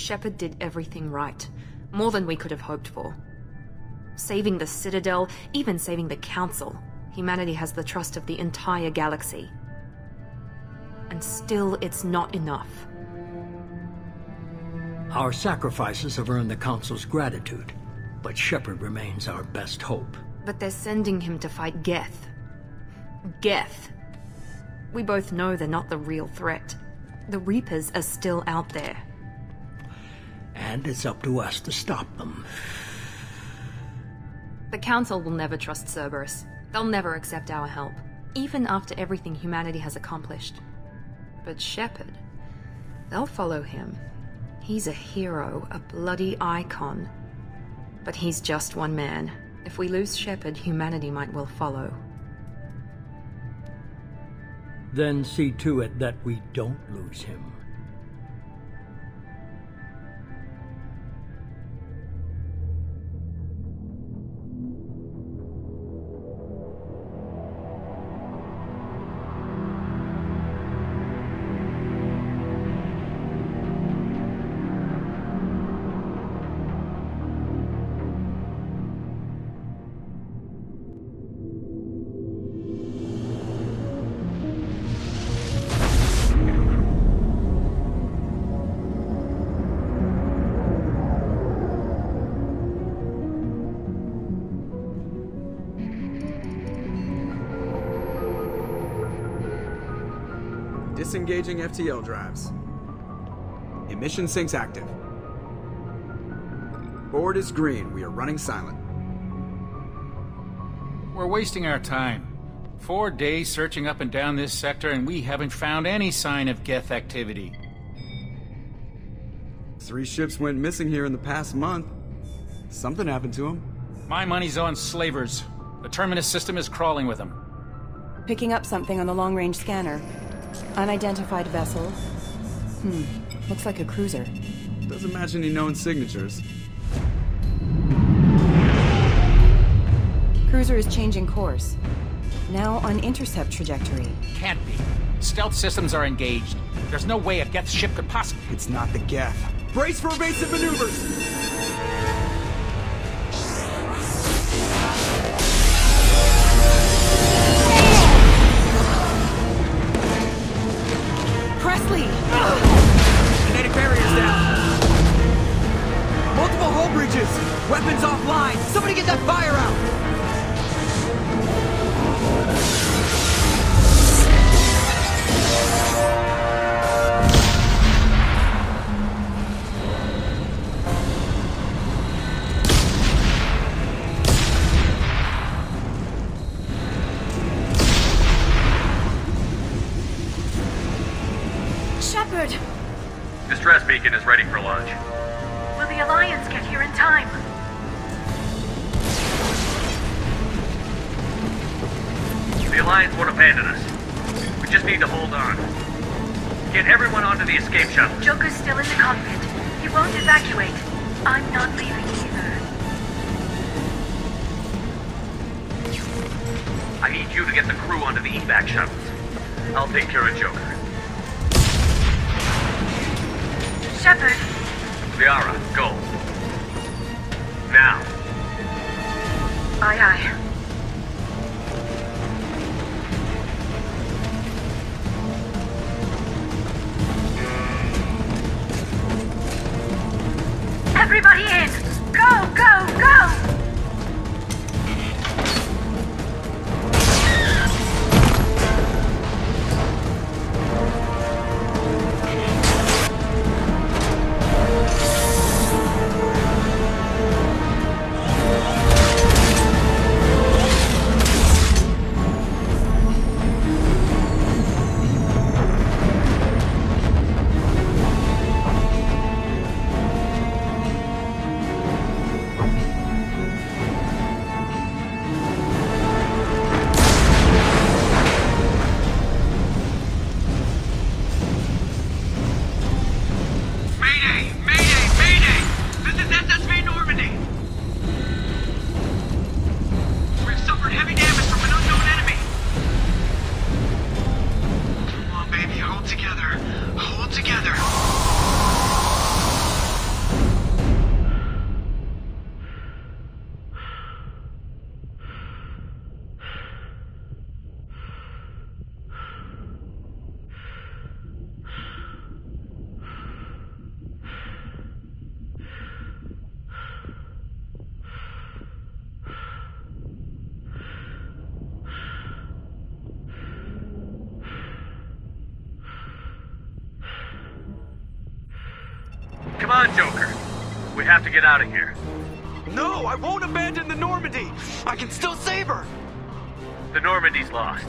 Shepard did everything right. More than we could have hoped for. Saving the Citadel, even saving the Council. Humanity has the trust of the entire galaxy. And still, it's not enough. Our sacrifices have earned the Council's gratitude, but Shepard remains our best hope. But they're sending him to fight Geth. Geth. We both know they're not the real threat. The Reapers are still out there. And it's up to us to stop them. The Council will never trust Cerberus. They'll never accept our help, even after everything humanity has accomplished. But Shepard, they'll follow him. He's a hero, a bloody icon. But he's just one man. If we lose Shepard, humanity might well follow. Then see to it that we don't lose him. Disengaging FTL drives. Emission sinks active. Board is green. We are running silent. We're wasting our time. 4 days searching up and down this sector, and we haven't found any sign of Geth activity. 3 ships went missing here in the past month. Something happened to them. My money's on slavers. The Terminus system is crawling with them. Picking up something on the long-range scanner. Unidentified vessel. Looks like a cruiser. Doesn't match any known signatures. Cruiser is changing course. Now on intercept trajectory. Can't be. Stealth systems are engaged. There's no way a Geth ship could possibly... It's not the Geth. Brace for evasive maneuvers! Kinetic barriers down. Multiple hull breaches. Weapons offline. Somebody get that fire out. Shepard! Distress beacon is ready for launch. Will the Alliance get here in time? The Alliance won't abandon us. We just need to hold on. Get everyone onto the escape shuttle. Joker's still in the cockpit. He won't evacuate. I'm not leaving either. I need you to get the crew onto the evac shuttles. I'll take care of Joker. Shepard! Liara, go. Now. Aye, aye. Everybody in! Go, go, go! Come on, Joker. We have to get out of here. No, I won't abandon the Normandy! I can still save her! The Normandy's lost.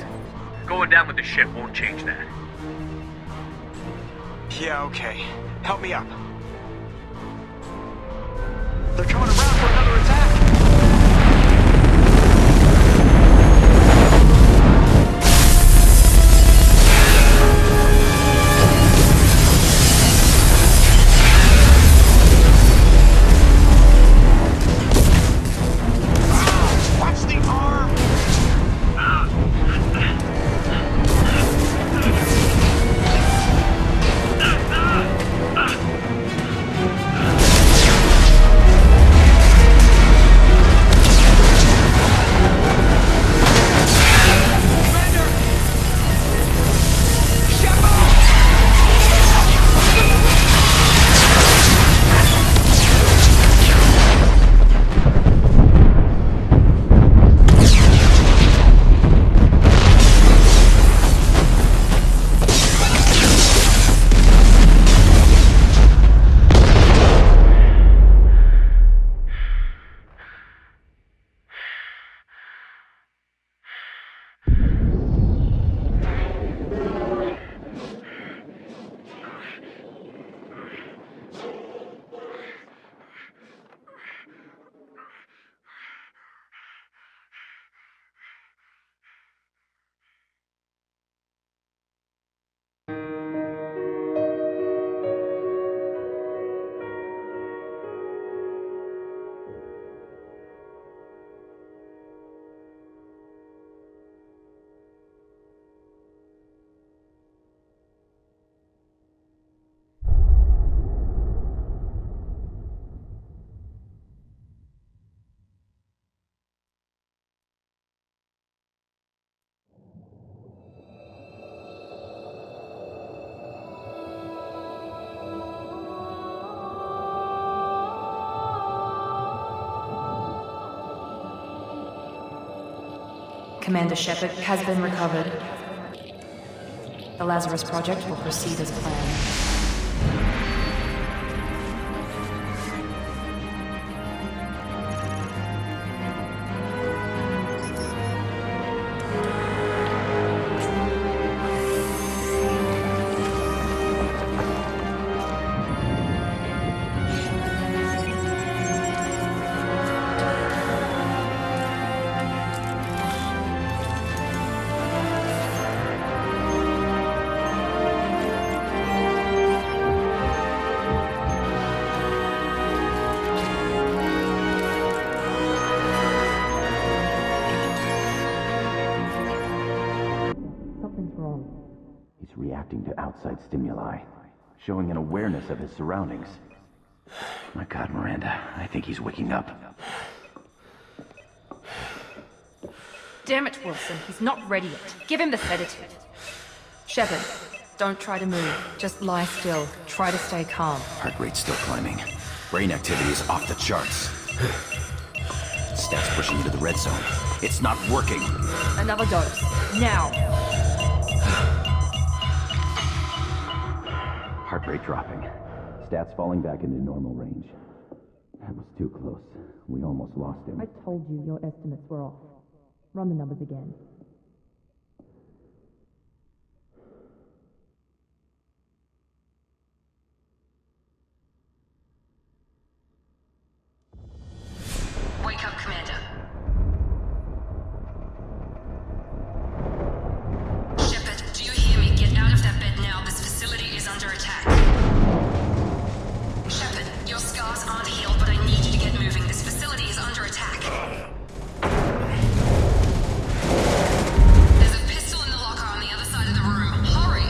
Going down with the ship won't change that. Yeah, okay. Help me up. They're coming around for another attack! Watch the arm! Commander Shepard has been recovered. The Lazarus Project will proceed as planned. He's reacting to outside stimuli, showing an awareness of his surroundings. My God, Miranda, I think he's waking up. Damn it, Wilson. He's not ready yet. Give him the sedative. Shepard, don't try to move. Just lie still. Try to stay calm. Heart rate's still climbing. Brain activity is off the charts. Stats pushing into the red zone. It's not working. Another dose. Now. Heart rate dropping. Stats falling back into normal range. That was too close. We almost lost him. I told you your estimates were off. Run the numbers again. Wake up, Commander. Shepard, do you hear me? Get out of that bed now. This facility is under attack. Shepard, your scars aren't healed, but I need you to get moving. This facility is under attack. There's a pistol in the locker on the other side of the room. Hurry!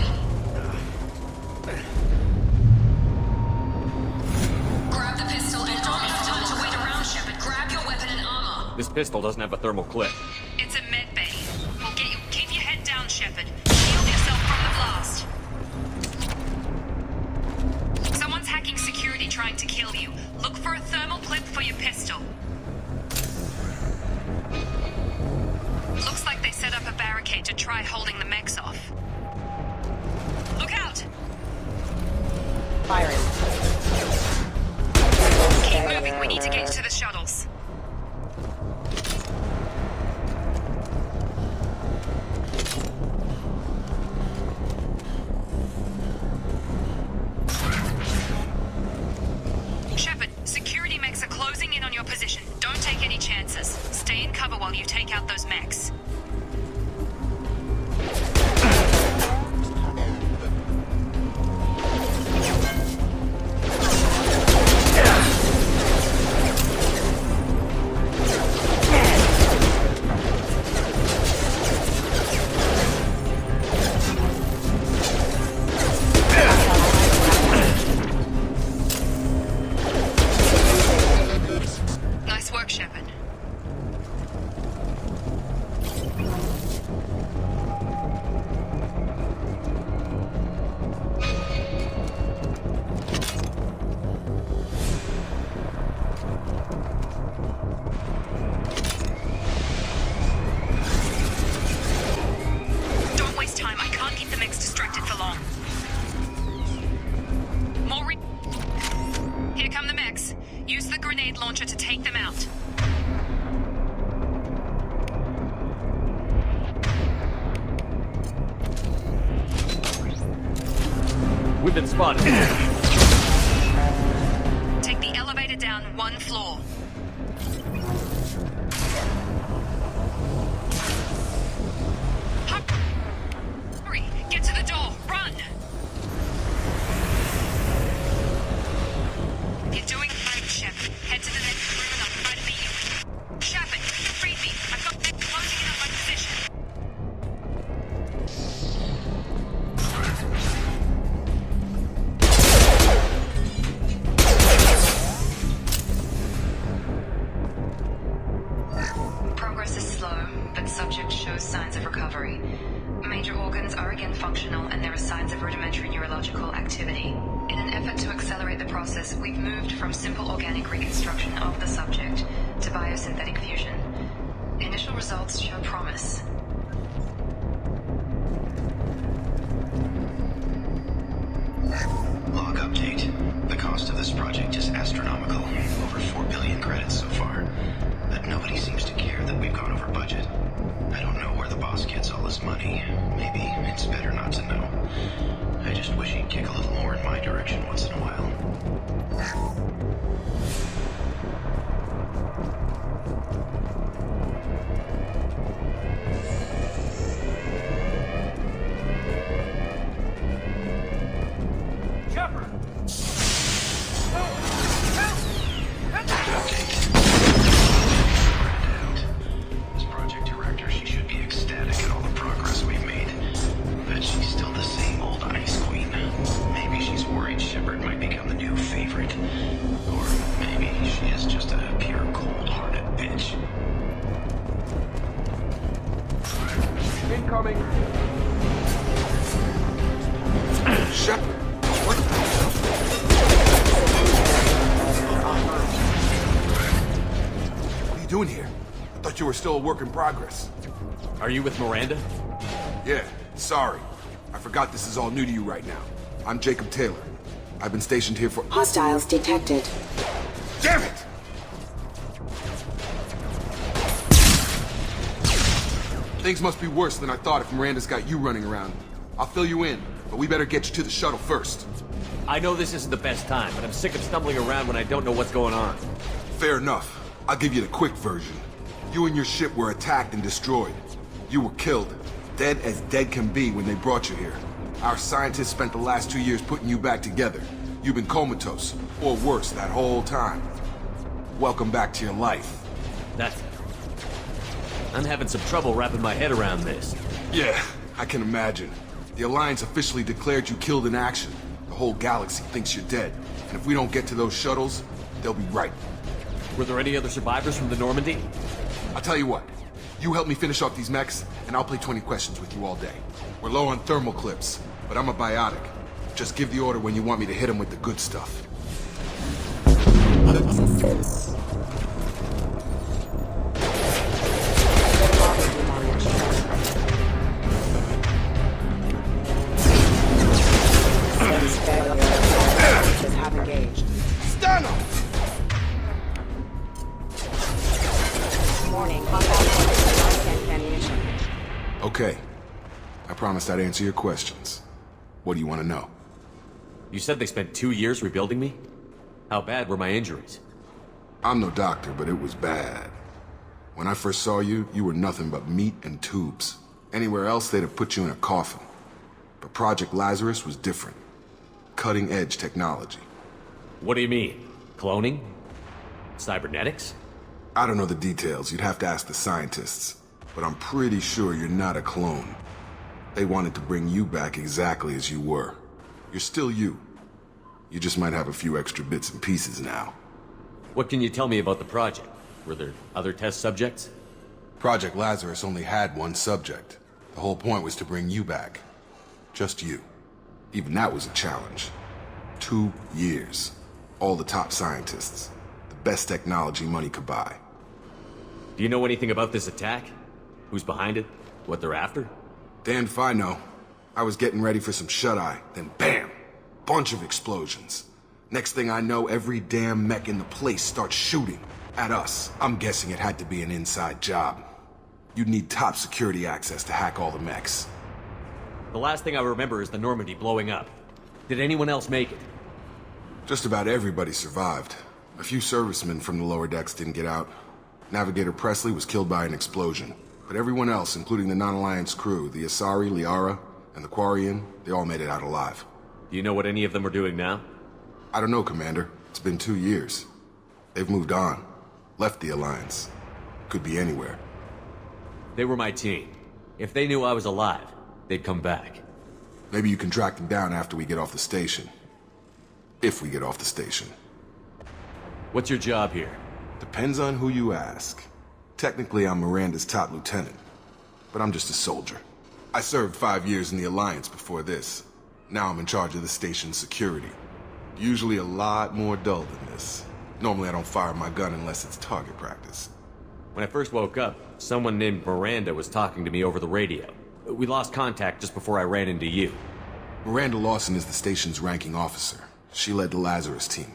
Grab the pistol and don't have time to wait around, Shepard. Grab your weapon and armor. This pistol doesn't have a thermal clip. It's a med bay. We'll get you. Keep your head down, Shepard. Shield yourself from the blast. Someone's hacking security trying to kill you. Look for a thermal clip for your pistol. Looks like they set up a barricade to try holding the mechs off. Look out! Firing. grenade launcher to take them out. We've been spotted. Take the elevator down 1 floor. Hurry! Get to the door! Run! You're doing great, Shep. Head to the next room and I'll try to beat you. Shepard, read me. I've got them closing in on my position. Progress is slow, but subject shows signs of recovery. Major organs are again functional, and there are signs of rudimentary neurological activity. In an effort to accelerate the process, we've moved from simple organic reconstruction of the subject to biosynthetic fusion. Initial results show promise. Log update. The cost of this project is astronomical. Over 4 billion credits so far. But nobody seems to care that we've gone over budget. I don't know where the boss gets all this money. Maybe it's better not to know. I just wish he'd kick a little more in my direction once in a while. As project director, she should be ecstatic at all the progress we've made. But she's still the same old ice queen. Maybe she's worried Shepard might become the new favorite. Or maybe she is just a pure cold-hearted bitch. Incoming! Shepard! What the hell? What are you doing here? I thought you were still a work in progress. Are you with Miranda? Yeah, sorry. I forgot this is all new to you right now. I'm Jacob Taylor. I've been stationed here for— Hostiles detected. Damn it! Things must be worse than I thought if Miranda's got you running around. I'll fill you in, but we better get you to the shuttle first. I know this isn't the best time, but I'm sick of stumbling around when I don't know what's going on. Fair enough. I'll give you the quick version. You and your ship were attacked and destroyed. You were killed. Dead as dead can be when they brought you here. Our scientists spent the last 2 years putting you back together. You've been comatose, or worse, that whole time. Welcome back to your life. I'm having some trouble wrapping my head around this. Yeah, I can imagine. The Alliance officially declared you killed in action. The whole galaxy thinks you're dead. And if we don't get to those shuttles, they'll be right. Were there any other survivors from the Normandy? I'll tell you what. You help me finish off these mechs, and I'll play 20 questions with you all day. We're low on thermal clips, but I'm a biotic. Just give the order when you want me to hit them with the good stuff. Have engaged. Stun them! Warning, combat ammunition. Okay. I promised I'd answer your questions. What do you want to know? You said they spent 2 years rebuilding me? How bad were my injuries? I'm no doctor, but it was bad. When I first saw you, you were nothing but meat and tubes. Anywhere else, they'd have put you in a coffin. But Project Lazarus was different. Cutting-edge technology. What do you mean? Cloning? Cybernetics? I don't know the details. You'd have to ask the scientists. But I'm pretty sure you're not a clone. They wanted to bring you back exactly as you were. You're still you. You just might have a few extra bits and pieces now. What can you tell me about the project? Were there other test subjects? Project Lazarus only had one subject. The whole point was to bring you back. Just you. Even that was a challenge. 2 years. All the top scientists. The best technology money could buy. Do you know anything about this attack? Who's behind it? What they're after? Damned if I know. I was getting ready for some shut-eye, then BAM! Bunch of explosions. Next thing I know, every damn mech in the place starts shooting at us. I'm guessing it had to be an inside job. You'd need top security access to hack all the mechs. The last thing I remember is the Normandy blowing up. Did anyone else make it? Just about everybody survived. A few servicemen from the lower decks didn't get out. Navigator Presley was killed by an explosion. But everyone else, including the non-Alliance crew, the Asari, Liara, and the Quarian, they all made it out alive. Do you know what any of them are doing now? I don't know, Commander. It's been 2 years. They've moved on. Left the Alliance. Could be anywhere. They were my team. If they knew I was alive, they'd come back. Maybe you can track them down after we get off the station. If we get off the station. What's your job here? Depends on who you ask. Technically, I'm Miranda's top lieutenant. But I'm just a soldier. I served 5 years in the Alliance before this. Now I'm in charge of the station's security. Usually a lot more dull than this. Normally I don't fire my gun unless it's target practice. When I first woke up, someone named Miranda was talking to me over the radio. We lost contact just before I ran into you. Miranda Lawson is the station's ranking officer. She led the Lazarus team.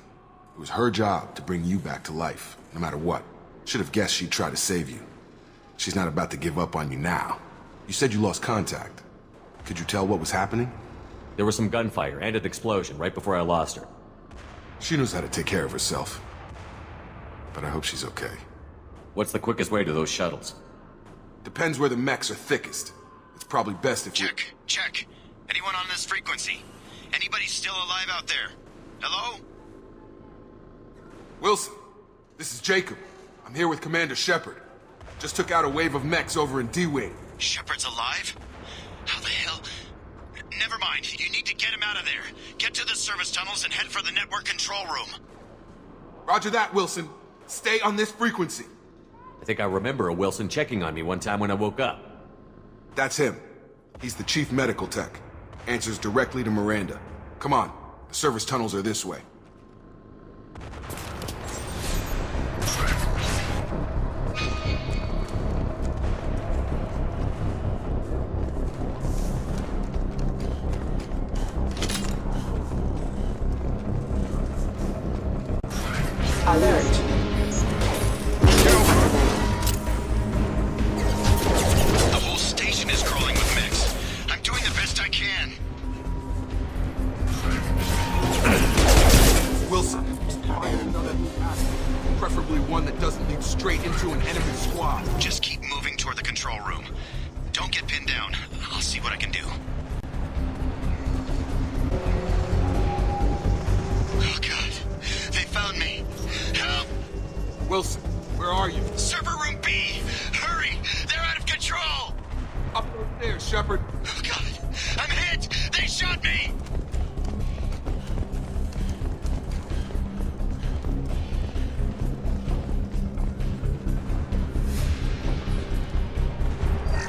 It was her job to bring you back to life, no matter what. Should have guessed she'd try to save you. She's not about to give up on you now. You said you lost contact. Could you tell what was happening? There was some gunfire and an explosion right before I lost her. She knows how to take care of herself. But I hope she's okay. What's the quickest way to those shuttles? Depends where the mechs are thickest. It's probably best if Check. Anyone on this frequency? Anybody still alive out there? Hello? Wilson, this is Jacob. I'm here with Commander Shepard. Just took out a wave of mechs over in D-Wing. Shepard's alive? How the hell? Never mind. You need to get him out of there. Get to the service tunnels and head for the network control room. Roger that, Wilson. Stay on this frequency. I think I remember a Wilson checking on me one time when I woke up. That's him. He's the chief medical tech. Answers directly to Miranda. Come on. The service tunnels are this way. Alert. The whole station is crawling with mechs. I'm doing the best I can. Wilson, find another path. Preferably one that doesn't lead straight into an enemy squad. Just keep moving toward the control room. Don't get pinned down. I'll see what I can do. Oh, God. They found me. Help! Wilson, where are you? Server room B! Hurry! They're out of control! Up there, Shepard. Oh, God! I'm hit! They shot me!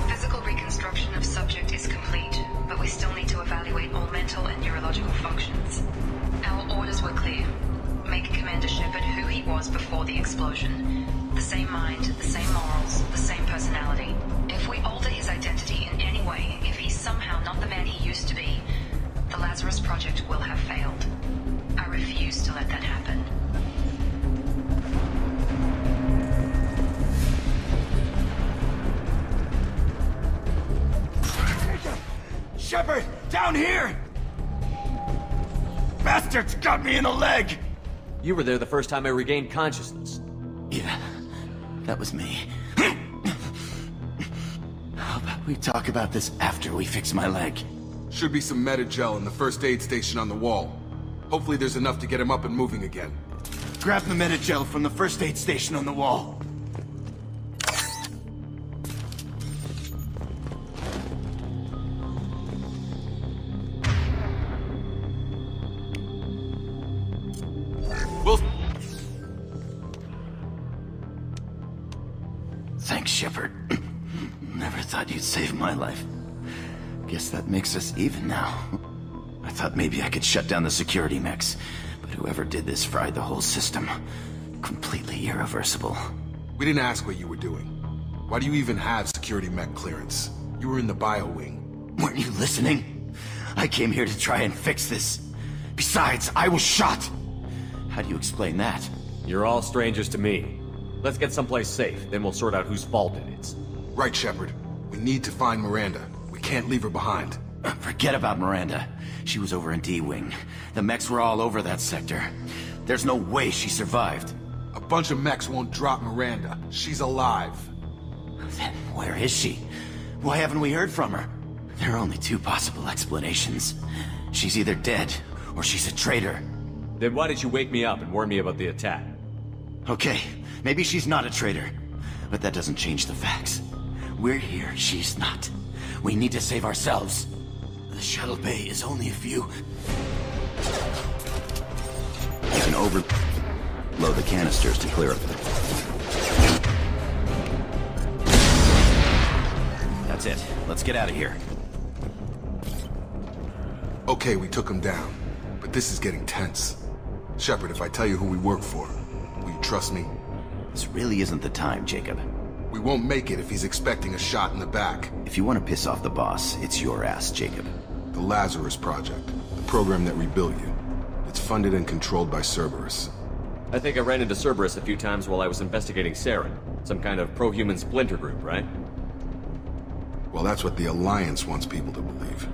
Physical reconstruction of subject is complete, but we still need to evaluate all mental and neurological functions. Our orders were clear. Make Commander Shepard who he was before the explosion. The same mind, the same morals, the same personality. If we alter his identity in any way, if he's somehow not the man he used to be, the Lazarus Project will have failed. I refuse to let that happen. Shepard, down here! Bastards got me in the leg! You were there the first time I regained consciousness. Yeah, that was me. How about we talk about this after we fix my leg? Should be some Metagel in the first aid station on the wall. Hopefully there's enough to get him up and moving again. Grab the Metagel from the first aid station on the wall. Wilson! Thanks, Shepard. Never thought you'd save my life. Guess that makes us even now. I thought maybe I could shut down the security mechs, but whoever did this fried the whole system. Completely irreversible. We didn't ask what you were doing. Why do you even have security mech clearance? You were in the bio wing. Weren't you listening? I came here to try and fix this. Besides, I was shot. How do you explain that? You're all strangers to me. Let's get someplace safe, then we'll sort out whose fault it is. Right, Shepard. We need to find Miranda. We can't leave her behind. Forget about Miranda. She was over in D-Wing. The mechs were all over that sector. There's no way she survived. A bunch of mechs won't drop Miranda. She's alive. Then where is she? Why haven't we heard from her? There are only two possible explanations. She's either dead, or she's a traitor. Then why did you wake me up and warn me about the attack? Okay, maybe she's not a traitor. But that doesn't change the facts. We're here, she's not. We need to save ourselves. The shuttle bay is only a few... You can overload the canisters to clear it. That's it. Let's get out of here. Okay, we took him down. But this is getting tense. Shepard, if I tell you who we work for, will you trust me? This really isn't the time, Jacob. We won't make it if he's expecting a shot in the back. If you want to piss off the boss, it's your ass, Jacob. The Lazarus Project. The program that rebuilt you. It's funded and controlled by Cerberus. I think I ran into Cerberus a few times while I was investigating Saren. Some kind of pro-human splinter group, right? Well, that's what the Alliance wants people to believe.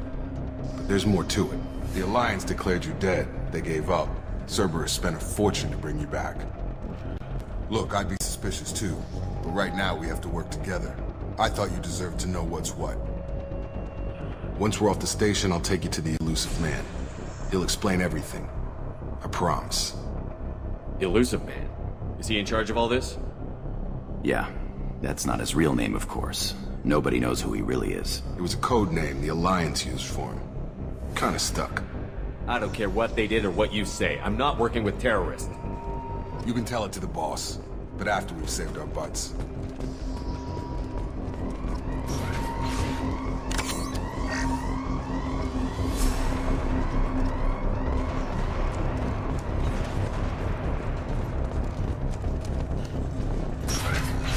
But there's more to it. The Alliance declared you dead. They gave up. Cerberus spent a fortune to bring you back. Look, I'd be suspicious too. But right now we have to work together. I thought you deserved to know what's what. Once we're off the station, I'll take you to the Elusive Man. He'll explain everything. I promise. Elusive Man? Is he in charge of all this? Yeah. That's not his real name, of course. Nobody knows who he really is. It was a code name the Alliance used for him. Kinda stuck. I don't care what they did or what you say. I'm not working with terrorists. You can tell it to the boss, but after we've saved our butts.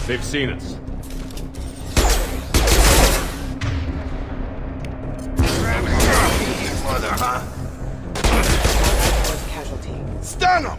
They've seen us. Mother, huh? Casualty. Stun him!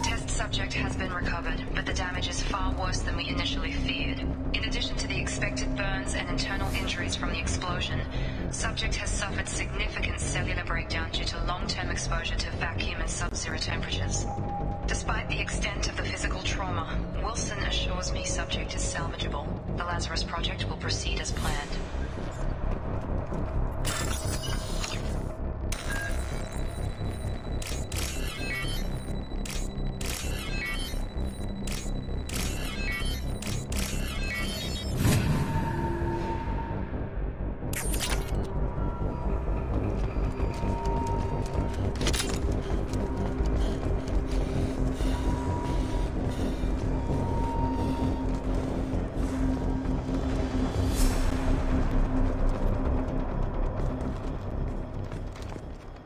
Test subject has been recovered, but the damage is far worse than we initially feared. In addition to the expected burns and internal injuries from the explosion, subject has suffered significant cellular breakdown due to long-term exposure to vacuum and sub-zero temperatures. Despite the extent of the physical trauma, Wilson assures me subject is salvageable. The Lazarus Project will proceed as planned.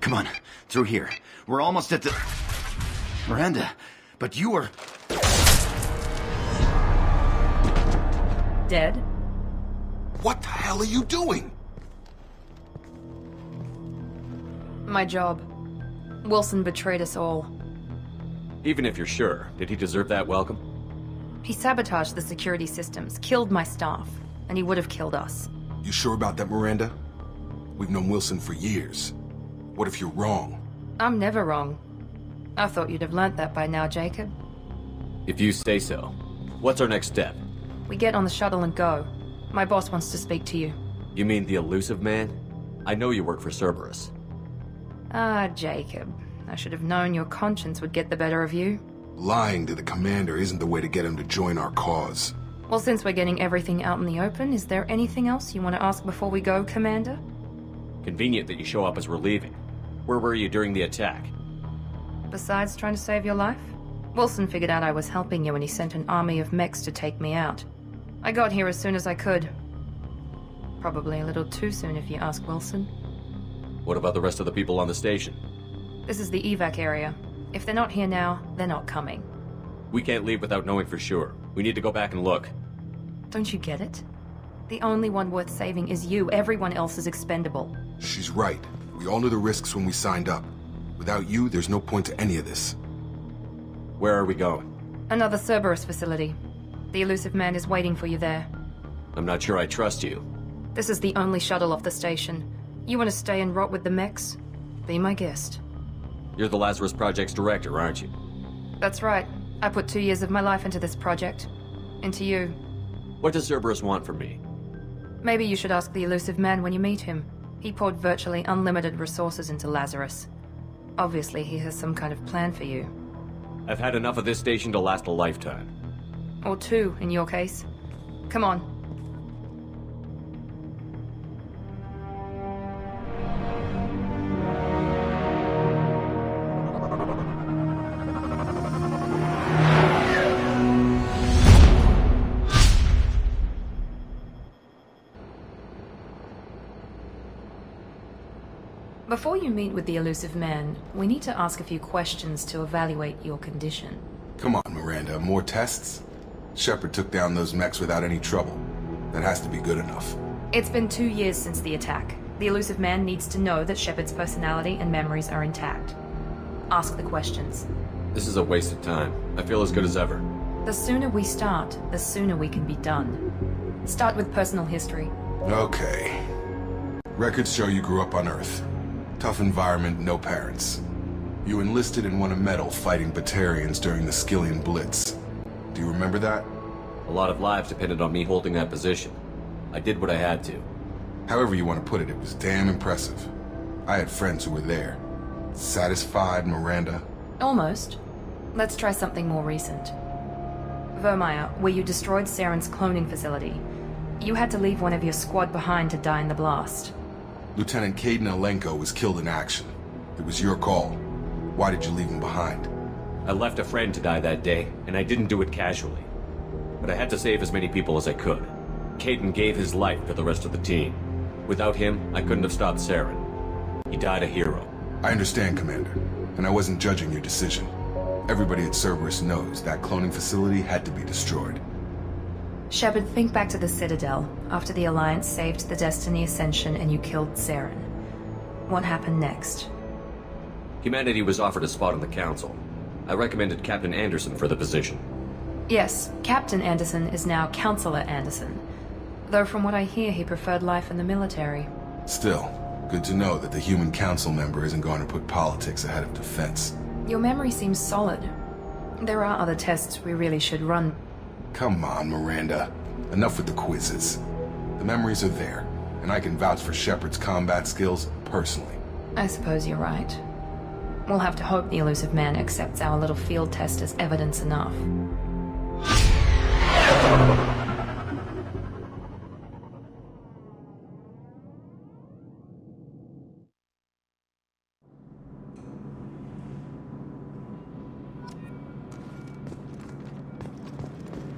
Come on, through here. We're almost at the... Miranda, but you were... Dead? What the hell are you doing? My job. Wilson betrayed us all. Even if you're sure, did he deserve that welcome? He sabotaged the security systems, killed my staff, and he would have killed us. You sure about that, Miranda? We've known Wilson for years. What if you're wrong? I'm never wrong. I thought you'd have learnt that by now, Jacob. If you say so. What's our next step? We get on the shuttle and go. My boss wants to speak to you. You mean the Elusive Man? I know you work for Cerberus. Ah, Jacob. I should have known your conscience would get the better of you. Lying to the commander isn't the way to get him to join our cause. Well, since we're getting everything out in the open, is there anything else you want to ask before we go, Commander? Convenient that you show up as we're leaving. Where were you during the attack? Besides trying to save your life? Wilson figured out I was helping you and he sent an army of mechs to take me out. I got here as soon as I could. Probably a little too soon if you ask Wilson. What about the rest of the people on the station? This is the evac area. If they're not here now, they're not coming. We can't leave without knowing for sure. We need to go back and look. Don't you get it? The only one worth saving is you. Everyone else is expendable. She's right. We all knew the risks when we signed up. Without you, there's no point to any of this. Where are we going? Another Cerberus facility. The elusive man is waiting for you there. I'm not sure I trust you. This is the only shuttle off the station. You want to stay and rot with the mechs? Be my guest. You're the Lazarus Project's director, aren't you? That's right. I put 2 years of my life into this project. Into you. What does Cerberus want from me? Maybe you should ask the elusive man when you meet him. He poured virtually unlimited resources into Lazarus. Obviously, he has some kind of plan for you. I've had enough of this station to last a lifetime. Or 2, in your case. Come on. Before you meet with the elusive man, we need to ask a few questions to evaluate your condition. Come on, Miranda. More tests? Shepard took down those mechs without any trouble. That has to be good enough. It's been 2 years since the attack. The elusive man needs to know that Shepard's personality and memories are intact. Ask the questions. This is a waste of time. I feel as good as ever. The sooner we start, the sooner we can be done. Start with personal history. Okay. Records show you grew up on Earth. Tough environment, no parents. You enlisted and won a medal fighting Batarians during the Skillian Blitz. Do you remember that? A lot of lives depended on me holding that position. I did what I had to. However you want to put it, it was damn impressive. I had friends who were there. Satisfied, Miranda? Almost. Let's try something more recent. Vermeer, where you destroyed Saren's cloning facility. You had to leave one of your squad behind to die in the blast. Lieutenant Caden Alenko was killed in action. It was your call. Why did you leave him behind? I left a friend to die that day, and I didn't do it casually. But I had to save as many people as I could. Caden gave his life for the rest of the team. Without him, I couldn't have stopped Saren. He died a hero. I understand, Commander, and I wasn't judging your decision. Everybody at Cerberus knows that cloning facility had to be destroyed. Shepard, think back to the Citadel, after the Alliance saved the Destiny Ascension and you killed Saren. What happened next? Humanity was offered a spot on the Council. I recommended Captain Anderson for the position. Yes, Captain Anderson is now Counselor Anderson. Though from what I hear, he preferred life in the military. Still, good to know that the human council member isn't going to put politics ahead of defense. Your memory seems solid. There are other tests we really should run. Come on, Miranda. Enough with the quizzes. The memories are there, and I can vouch for Shepard's combat skills personally. I suppose you're right. We'll have to hope the elusive man accepts our little field test as evidence enough.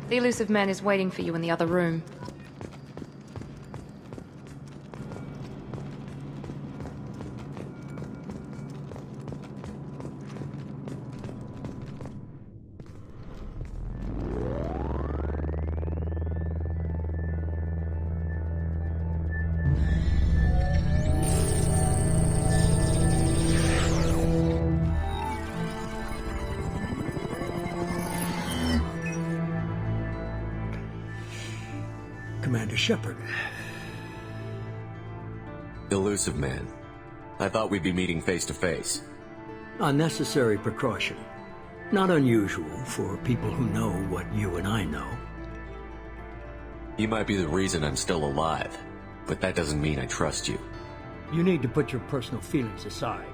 The elusive man is waiting for you in the other room. Commander Shepard. Elusive man. I thought we'd be meeting face to face. A necessary precaution. Not unusual for people who know what you and I know. You might be the reason I'm still alive, but that doesn't mean I trust you. You need to put your personal feelings aside.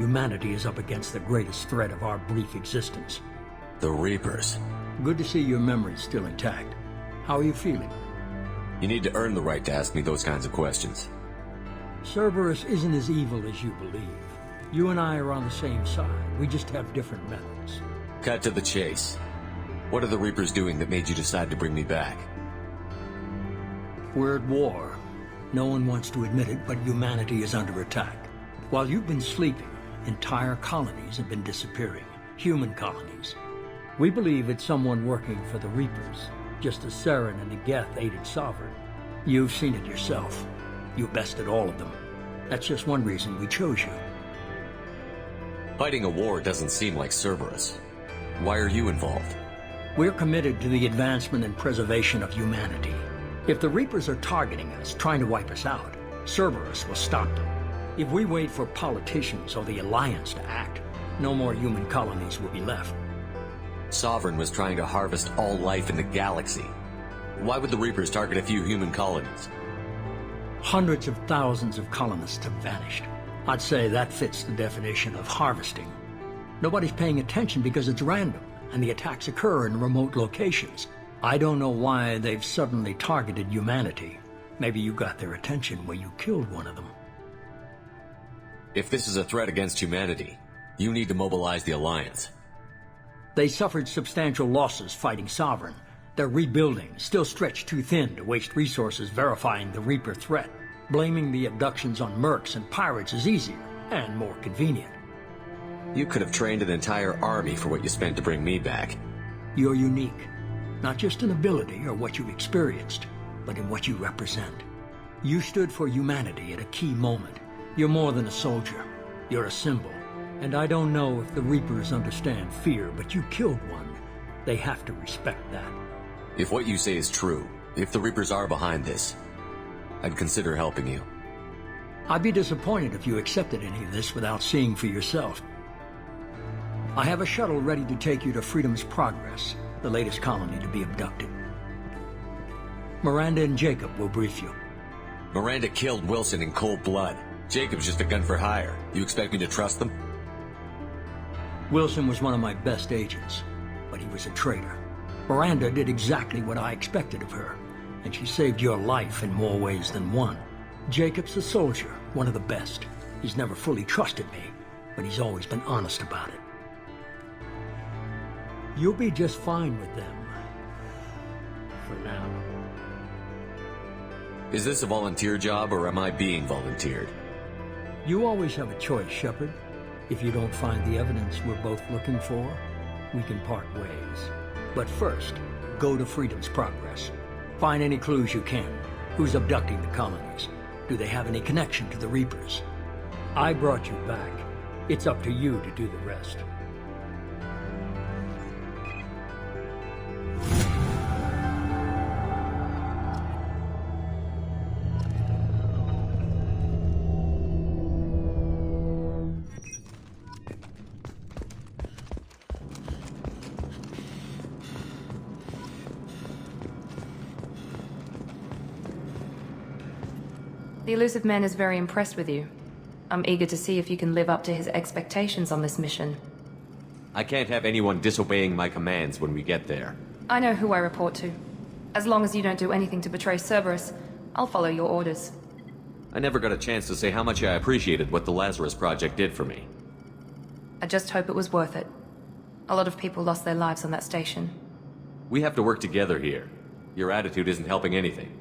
Humanity is up against the greatest threat of our brief existence. The Reapers. Good to see your memory's still intact. How are you feeling? You need to earn the right to ask me those kinds of questions. Cerberus isn't as evil as you believe. You and I are on the same side. We just have different methods. Cut to the chase. What are the Reapers doing that made you decide to bring me back? We're at war. No one wants to admit it, but humanity is under attack. While you've been sleeping, entire colonies have been disappearing. Human colonies. We believe it's someone working for the Reapers, just as Saren and Geth aided Sovereign. You've seen it yourself. You bested all of them. That's just one reason we chose you. Fighting a war doesn't seem like Cerberus. Why are you involved? We're committed to the advancement and preservation of humanity. If the Reapers are targeting us, trying to wipe us out, Cerberus will stop them. If we wait for politicians or the Alliance to act, no more human colonies will be left. Sovereign was trying to harvest all life in the galaxy. Why would the Reapers target a few human colonies? Hundreds of thousands of colonists have vanished. I'd say that fits the definition of harvesting. Nobody's paying attention because it's random, and the attacks occur in remote locations. I don't know why they've suddenly targeted humanity. Maybe you got their attention when you killed one of them. If this is a threat against humanity, you need to mobilize the Alliance. They suffered substantial losses fighting Sovereign. They're rebuilding, still stretched too thin to waste resources verifying the Reaper threat. Blaming the abductions on mercs and pirates is easier, and more convenient. You could have trained an entire army for what you spent to bring me back. You're unique. Not just in ability or what you've experienced, but in what you represent. You stood for humanity at a key moment. You're more than a soldier. You're a symbol. And I don't know if the Reapers understand fear, but you killed one. They have to respect that. If what you say is true, if the Reapers are behind this, I'd consider helping you. I'd be disappointed if you accepted any of this without seeing for yourself. I have a shuttle ready to take you to Freedom's Progress, the latest colony to be abducted. Miranda and Jacob will brief you. Miranda killed Wilson in cold blood. Jacob's just a gun for hire. You expect me to trust them? Wilson was one of my best agents, but he was a traitor. Miranda did exactly what I expected of her, and she saved your life in more ways than one. Jacob's a soldier, one of the best. He's never fully trusted me, but he's always been honest about it. You'll be just fine with them. For now. Is this a volunteer job, or am I being volunteered? You always have a choice, Shepard. If you don't find the evidence we're both looking for, we can part ways. But first, go to Freedom's Progress. Find any clues you can. Who's abducting the colonies? Do they have any connection to the Reapers? I brought you back. It's up to you to do the rest. The elusive man is very impressed with you. I'm eager to see if you can live up to his expectations on this mission. I can't have anyone disobeying my commands when we get there. I know who I report to. As long as you don't do anything to betray Cerberus, I'll follow your orders. I never got a chance to say how much I appreciated what the Lazarus Project did for me. I just hope it was worth it. A lot of people lost their lives on that station. We have to work together here. Your attitude isn't helping anything.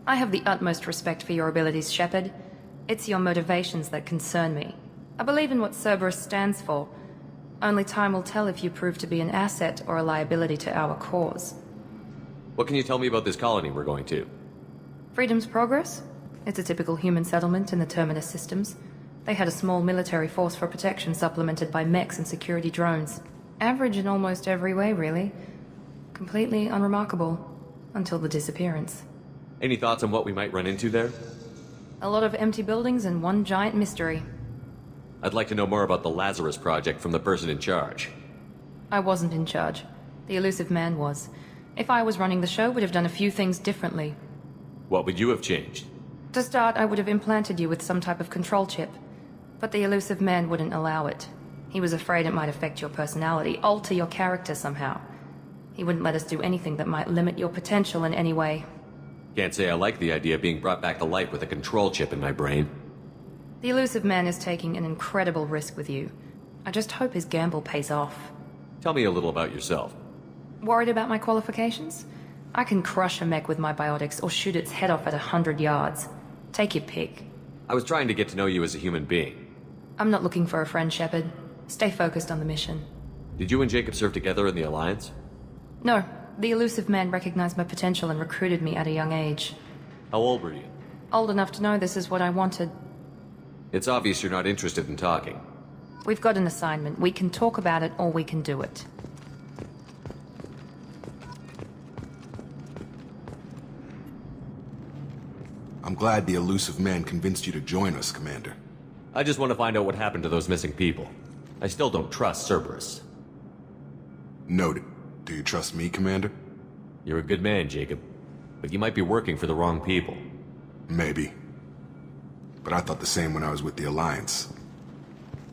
I have the utmost respect for your abilities, Shepard. It's your motivations that concern me. I believe in what Cerberus stands for. Only time will tell if you prove to be an asset or a liability to our cause. What can you tell me about this colony we're going to? Freedom's Progress? It's a typical human settlement in the Terminus systems. They had a small military force for protection supplemented by mechs and security drones. Average in almost every way, really. Completely unremarkable. Until the disappearance. Any thoughts on what we might run into there? A lot of empty buildings and one giant mystery. I'd like to know more about the Lazarus Project from the person in charge. I wasn't in charge. The elusive man was. If I was running the show, would have done a few things differently. What would you have changed? To start, I would have implanted you with some type of control chip. But the elusive man wouldn't allow it. He was afraid it might affect your personality, alter your character somehow. He wouldn't let us do anything that might limit your potential in any way. Can't say I like the idea of being brought back to life with a control chip in my brain. The elusive man is taking an incredible risk with you. I just hope his gamble pays off. Tell me a little about yourself. Worried about my qualifications? I can crush a mech with my biotics or shoot its head off at 100 yards. Take your pick. I was trying to get to know you as a human being. I'm not looking for a friend, Shepard. Stay focused on the mission. Did you and Jacob serve together in the Alliance? No. The elusive man recognized my potential and recruited me at a young age. How old were you? Old enough to know this is what I wanted. It's obvious you're not interested in talking. We've got an assignment. We can talk about it or we can do it. I'm glad the elusive man convinced you to join us, Commander. I just want to find out what happened to those missing people. I still don't trust Cerberus. Noted. Do you trust me, Commander? You're a good man, Jacob. But you might be working for the wrong people. Maybe. But I thought the same when I was with the Alliance.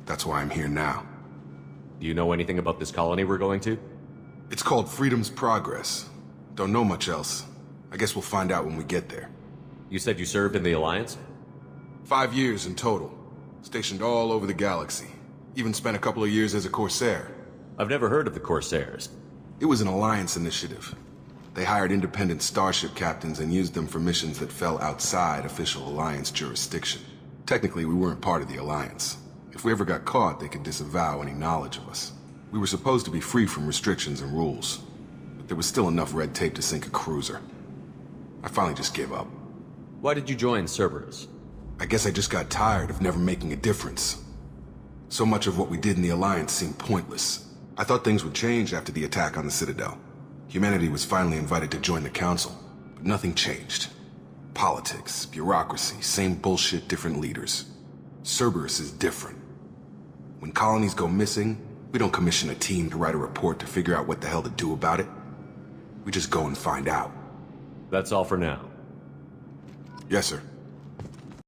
That's why I'm here now. Do you know anything about this colony we're going to? It's called Freedom's Progress. Don't know much else. I guess we'll find out when we get there. You said you served in the Alliance? 5 years in total. Stationed all over the galaxy. Even spent a couple of years as a Corsair. I've never heard of the Corsairs. It was an Alliance initiative. They hired independent starship captains and used them for missions that fell outside official Alliance jurisdiction. Technically, we weren't part of the Alliance. If we ever got caught, they could disavow any knowledge of us. We were supposed to be free from restrictions and rules, but there was still enough red tape to sink a cruiser. I finally just gave up. Why did you join Cerberus? I guess I just got tired of never making a difference. So much of what we did in the Alliance seemed pointless. I thought things would change after the attack on the Citadel. Humanity was finally invited to join the Council, but nothing changed. Politics, bureaucracy, same bullshit, different leaders. Cerberus is different. When colonies go missing, we don't commission a team to write a report to figure out what the hell to do about it. We just go and find out. That's all for now. Yes, sir.